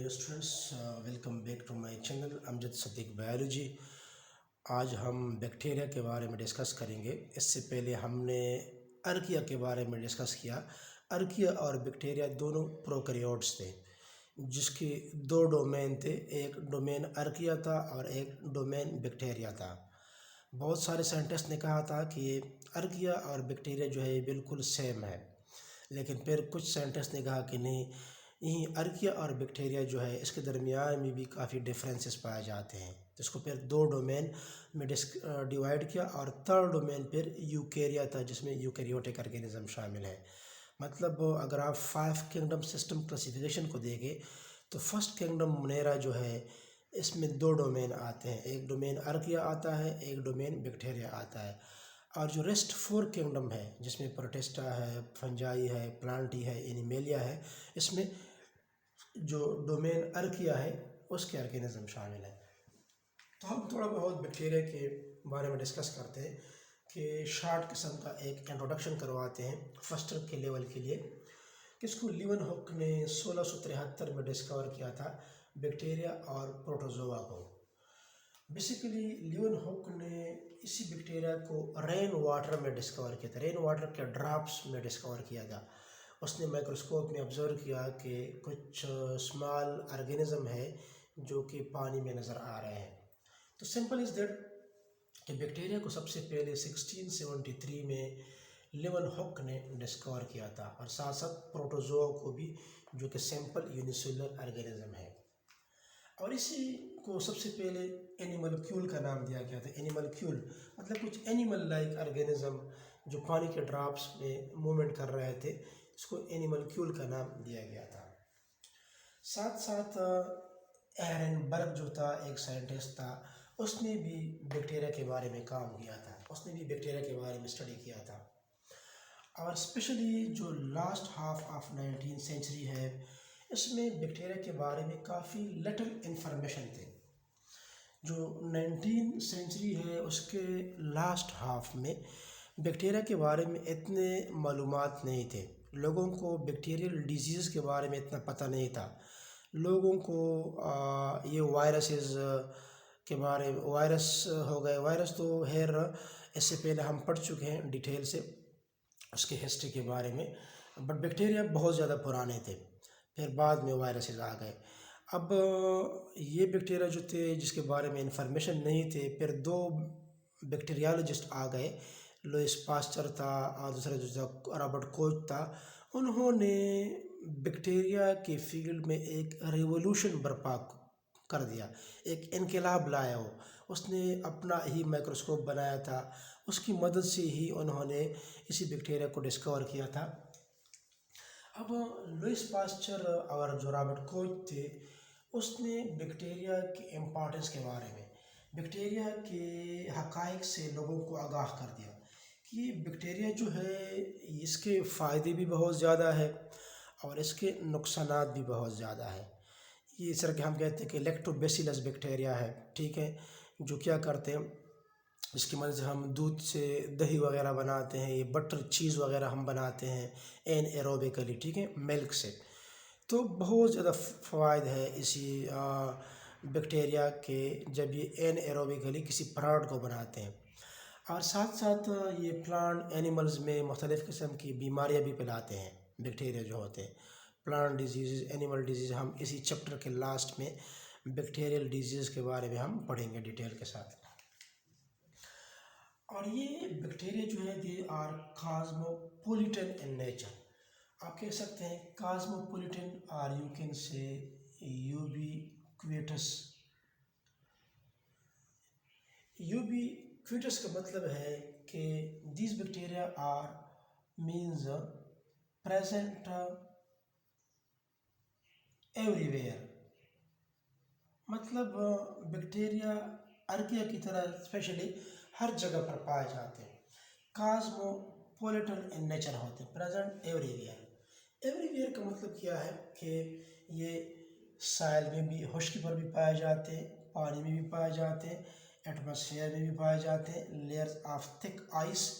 Dear students welcome back to my channel Amjad Siddique biology. آج ہم bacteria کے بارے میں ڈسکس کریں گے۔ اس سے پہلے ہم نے ارکیا کے بارے میں ڈسکس کیا۔ ارکیا اور بیکٹیریا دونوں پروکیریوٹس تھے جس کے دو ڈومین تھے، ایک ڈومین ارکیا تھا اور ایک ڈومین بیکٹیریا تھا۔ بہت سارے سائنٹسٹ نے کہا تھا کہ ارکیا اور بیکٹیریا جو ہے بالکل سیم ہے، لیکن پھر کچھ سائنٹسٹ نے کہا کہ نہیں، یہی ارکیا اور بیکٹیریا جو ہے اس کے درمیان میں بھی کافی ڈفرینسز پائے جاتے ہیں، جس کو پھر دو ڈومین میں ڈیوائڈ کیا، اور تھرڈ ڈومین پھر یوکیریا تھا جس میں یوکیریوٹک آرگینزم شامل ہے۔ مطلب اگر آپ 5 کنگڈم سسٹم کلاسیفیکیشن کو دیکھیں تو فرسٹ کنگڈم مونیرا جو ہے اس میں دو ڈومین آتے ہیں، ایک ڈومین ارکیا آتا ہے، ایک ڈومین بیکٹیریا آتا ہے۔ اور جو ریسٹ 4 کنگڈم ہے جس میں پروٹسٹا ہے، فنجائی ہے، پلانٹی ہے، اینیمیلیا ہے، اس میں جو ڈومین ارکیا ہے اس کے آرگینزم شامل ہیں۔ تو ہم تھوڑا بہت بیکٹیریا کے بارے میں ڈسکس کرتے ہیں کہ شارٹ قسم کا ایک انٹروڈکشن کرواتے ہیں فرسٹ کے لیول کے لیے، کہ اس کو لیون ہک نے 1673 میں ڈسکور کیا تھا، بیکٹیریا اور پروٹوزوا کو۔ بیسیکلی لیون ہک نے اسی بیکٹیریا کو رین واٹر میں ڈسکور کیا تھا، رین واٹر کے ڈراپس میں ڈسکور کیا تھا۔ اس نے مائکروسکوپ میں آبزرو کیا کہ کچھ اسمال آرگینزم ہے جو کہ پانی میں نظر آ رہے ہیں۔ تو سمپل از دیٹ کہ بیکٹیریا کو سب سے پہلے 1673 میں لیون ہک نے ڈسکور کیا تھا، اور ساتھ ساتھ پروٹوزوا کو بھی، جو کہ سمپل یونیسیلولر آرگینزم ہے۔ اور اسی کو سب سے پہلے اینیملکیول کا نام دیا گیا تھا۔ اینیملکیول مطلب کچھ اینیمل لائک آرگینزم جو پانی کے ڈراپس میں موومنٹ کر رہے تھے، اس کو اینیملکیول کا نام دیا گیا تھا۔ ساتھ ساتھ ایرن برگ جو تھا، ایک سائنٹسٹ تھا، اس نے بھی بیکٹیریا کے بارے میں کام کیا تھا، اس نے بھی بیکٹیریا کے بارے میں اسٹڈی کیا تھا۔ اور اسپیشلی جو لاسٹ ہاف آف 19 سینچری ہے، اس میں بیکٹیریا کے بارے میں کافی لٹل انفارمیشن تھے۔ جو 19 سینچری ہے اس کے لاسٹ ہاف میں بیکٹیریا کے بارے میں اتنے معلومات نہیں تھے، لوگوں کو بیکٹیریل ڈیزیز کے بارے میں اتنا پتہ نہیں تھا، لوگوں کو یہ وائرسز کے بارے میں، وائرس ہو گئے، وائرس تو خیر اس سے پہلے ہم پڑھ چکے ہیں ڈیٹیل سے اس کے ہسٹری کے بارے میں، بٹ بیکٹیریا بہت زیادہ پرانے تھے، پھر بعد میں وائرسز آ گئے۔ اب یہ بیکٹیریا جو تھے جس کے بارے میں انفارمیشن نہیں تھے، پھر دو بیکٹیریالوجسٹ آ گئے، لوئس پاسچر تھا اور دوسرا جو تھا رابرٹ کوچ تھا۔ انہوں نے بیکٹیریا کے فیلڈ میں ایک ریولوشن برپا کر دیا، ایک انقلاب لایا ہو۔ اس نے اپنا ہی مائکروسکوپ بنایا تھا، اس کی مدد سے ہی انہوں نے اسی بیکٹیریا کو ڈسکور کیا تھا۔ اب لوئس پاسچر اور جو رابرٹ کوچ تھے، اس نے بیکٹیریا کے امپورٹنس کے بارے میں، بیکٹیریا کے حقائق سے لوگوں کو آگاہ کر دیا کہ بیکٹیریا جو ہے اس کے فائدے بھی بہت زیادہ ہے اور اس کے نقصانات بھی بہت زیادہ ہے۔ یہ اس طرح کہ ہم کہتے ہیں کہ لیکٹوبیسیلس بیکٹیریا ہے، ٹھیک ہے، جو کیا کرتے ہیں، اس کی مدد سے ہم دودھ سے دہی وغیرہ بناتے ہیں، یہ بٹر چیز وغیرہ ہم بناتے ہیں این ایروبیکلی، ٹھیک ہے، ملک سے۔ تو بہت زیادہ فوائد ہے اسی بیکٹیریا کے جب یہ این ایروبیکلی کسی پروڈکٹ کو بناتے ہیں۔ اور ساتھ ساتھ یہ پلانٹ اینیملز میں مختلف قسم کی بیماریاں بھی پھیلاتے ہیں، بیکٹیریا جو ہوتے ہیں، پلانٹ ڈیزیز، اینیمل ڈیزیز۔ ہم اسی چیپٹر کے لاسٹ میں بیکٹیریل ڈیزیز کے بارے میں ہم پڑھیں گے ڈیٹیل کے ساتھ۔ اور یہ بیکٹیریا جو ہے they are cosmopolitan in nature, آپ کہہ سکتے ہیں کاسموپولیٹن، اور یو کین سے یوبیکویٹس۔ یوبیکویٹس کا مطلب ہے کہ these bacteria are means present everywhere, مطلب بیکٹیریا ارکیا کی طرح اسپیشلی ہر جگہ پر پائے جاتے ہیں، کاسموپولیٹن ان نیچر ہوتے ہیں، present every where. Every where کا مطلب کیا ہے کہ یہ سائل میں بھی، خشکی پر بھی پائے جاتے ہیں، پانی میں بھی پائے جاتے ہیں، ایٹماسفیئر میں بھی پائے جاتے ہیں، لیئرز آف تھک آئس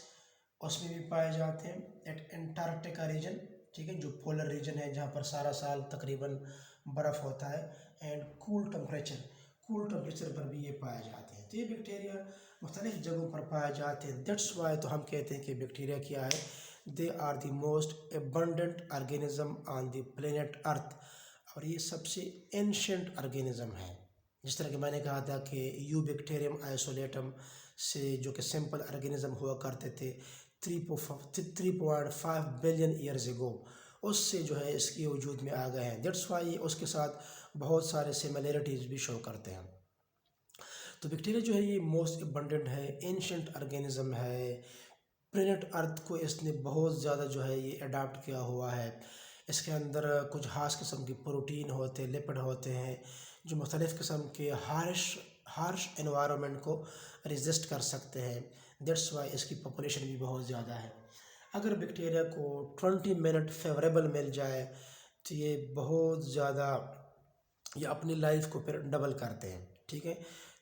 اس میں بھی پائے جاتے ہیں، ایٹ انٹارکٹیکا ریجن، ٹھیک ہے، جو پولر ریجن ہے جہاں پر سارا سال تقریباً برف ہوتا ہے، اینڈ کول ٹمپریچر پر بھی یہ پائے جاتے ہیں. تو یہ بیکٹیریا مختلف جگہوں پر پائے جاتے ہیں. دیٹس وائی تو ہم کہتے ہیں کہ بیکٹیریا کیا ہے، they are the most abundant organism on the planet earth. اور یہ سب سے اینشنٹ آرگینزم ہے. جس طرح کہ میں نے کہا تھا کہ یو بیکٹیریم آئسولیٹم سے جو کہ سمپل آرگینزم ہوا کرتے تھے 3.5 بلین ایئرز اگو، اس سے جو ہے اس کے وجود میں آ گئے ہیں. دیٹس وائی اس کے ساتھ بہت سارے سملیرٹیز بھی شو کرتے ہیں. تو بیکٹیریا جو ہے یہ موسٹ ابنڈنٹ ہے، اینشنٹ آرگینزم ہے. پلینٹ ارتھ کو اس نے بہت زیادہ جو ہے یہ اڈاپٹ کیا ہوا ہے. اس کے اندر کچھ خاص قسم کی پروٹین ہوتے ہیں، لپڈ ہوتے ہیں، جو مختلف قسم کے ہارش انوائرمنٹ کو ریزسٹ کر سکتے ہیں. دیٹس وائی اس کی پاپولیشن بھی بہت زیادہ ہے. اگر بیکٹیریا کو 20 منٹ فیوریبل مل جائے تو یہ بہت زیادہ یہ اپنی لائف کو پھر ڈبل کرتے ہیں. ٹھیک ہے،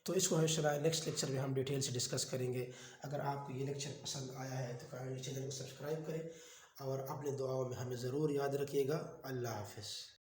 تو اس کو انشاءاللہ نیکسٹ لیکچر میں ہم ڈیٹیل سے ڈسکس کریں گے. اگر آپ کو یہ لیکچر پسند آیا ہے تو کائنڈلی چینل کو سبسکرائب کریں اور اپنے دعاؤں میں ہمیں ضرور یاد رکھیے گا. اللہ حافظ.